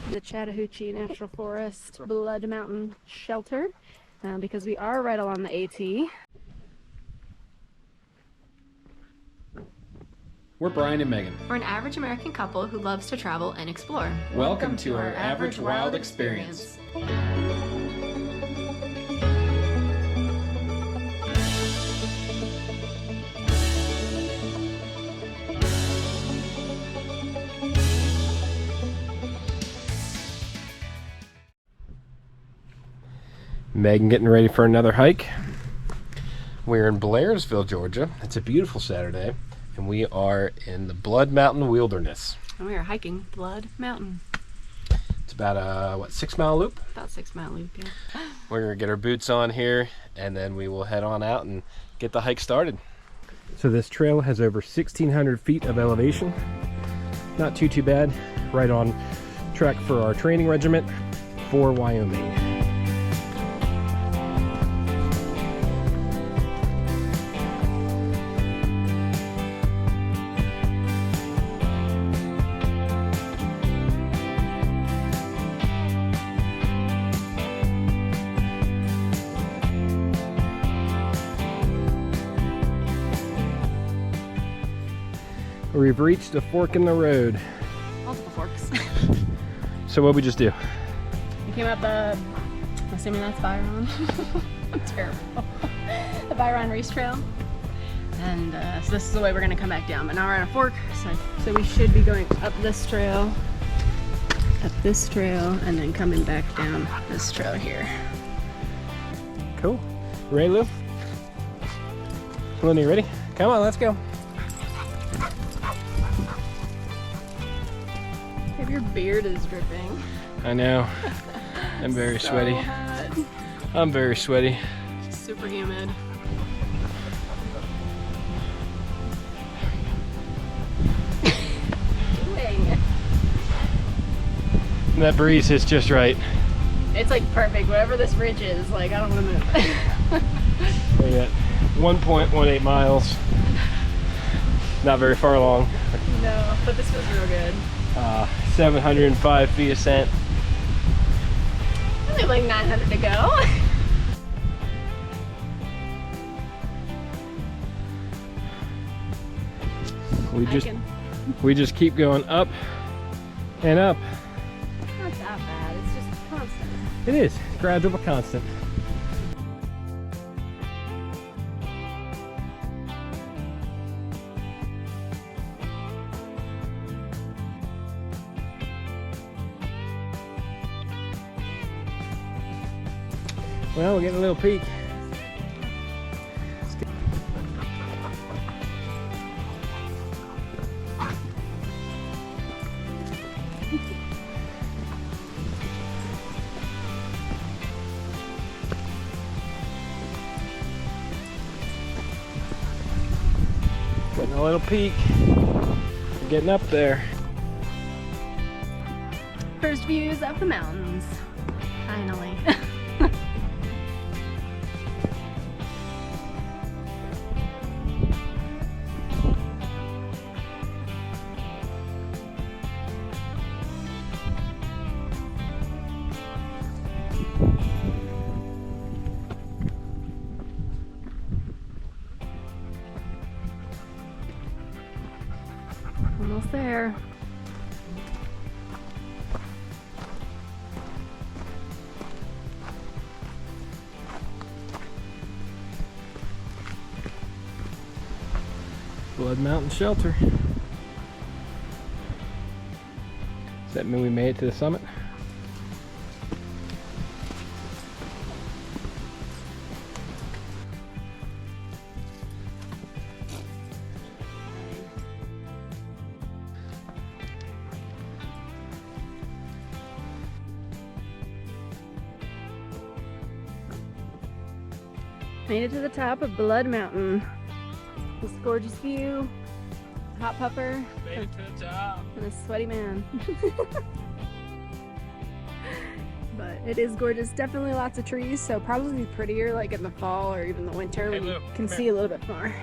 The Chattahoochee National Forest Blood Mountain Shelter, because we are right along the AT. We're Brian and Megan. We're an average American couple who loves to travel and explore. Welcome to our Average Wild Experience. Megan getting ready for another hike. We're in Blairsville, Georgia. It's a beautiful Saturday, and we are in the Blood Mountain Wilderness. And we are hiking Blood Mountain. It's about a 6 mile loop? About 6 mile loop, yeah. We're gonna get our boots on here, and then we will head on out and get the hike started. So this trail has over 1,600 feet of elevation. Not too bad. Right on track for our training regiment for Wyoming. We've reached a fork in the road. Multiple forks. So what'd we just do? We came up the, assuming that's Byron. Terrible. The Byron Reece Trail. And so this is the way we're gonna come back down. But now we're at a fork, so we should be going up this trail, and then coming back down this trail here. Cool. You ready, Lou? Lou, you ready? Come on, let's go. Your beard is dripping. I know. I'm very so sweaty. Hot. I'm very sweaty. Super humid. Doing. That breeze is just right. It's like perfect. Whatever this ridge is, like I don't want to move. We're at 1.18 miles. Not very far along. No, but this feels real good. 705 feet ascent. Only like 900 to go. We just keep going up and up. Not that bad. It's just constant. It is gradual but constant. Well, we're getting a little peak. Getting a little peak. We're getting up there. First views of the mountains. Finally. Almost there. Blood Mountain Shelter. Does that mean we made it to the summit? Made it to the top of Blood Mountain. This gorgeous view, hot pupper, Made it to the top. and a sweaty man. But it is gorgeous. Definitely lots of trees, so probably prettier like in the fall or even the winter when you can see a little bit more.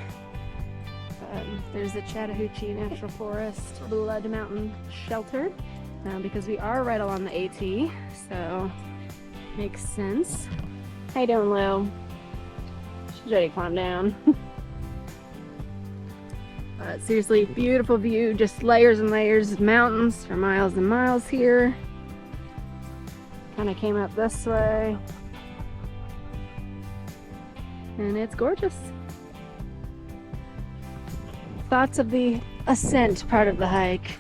There's the Chattahoochee National Forest Blood Mountain Shelter. because we are right along the AT, so makes sense. How you doing, Lil? She's ready to climb down. Seriously, beautiful view, just layers and layers of mountains for miles and miles here. Kind of came up this way, and it's gorgeous. Thoughts of the ascent part of the hike?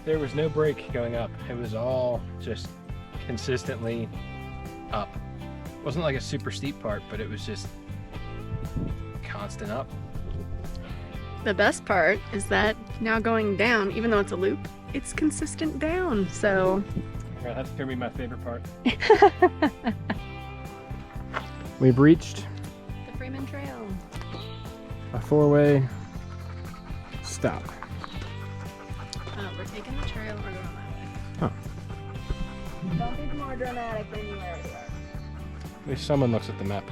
There was no break going up. It was all just consistently up. It wasn't like a super steep part, but it was just constant up. The best part is that now going down, even though it's a loop, it's consistent down, so. That's gonna be my favorite part. We've reached the Freeman Trail. A 4-way stop. We're taking the trail, we're going that way. Huh. Don't be more dramatic than you already are. At least someone looks at the map.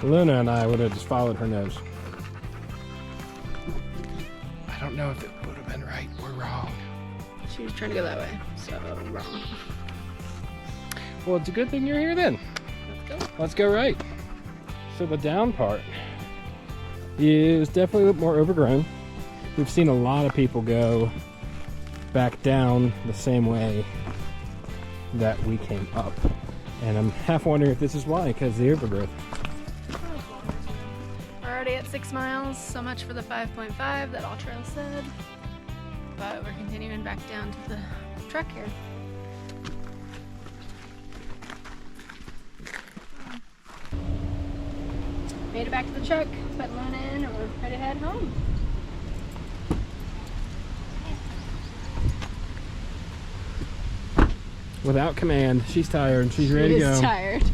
Luna and I would have just followed her nose. I don't know if it would have been right or wrong. She was trying to go that way, so wrong. Well, it's a good thing you're here then. Let's go. Let's go right. So the down part is definitely a little more overgrown. We've seen a lot of people go back down the same way that we came up. And I'm half wondering if this is why, because the overgrowth. We're already at 6 miles, so much for the 5.5 that All Trail said. But we're continuing back down to the truck here. Made it back to the truck, put Luna in, and we're ready to head home. Without command, she's tired, she's ready to go. She's tired.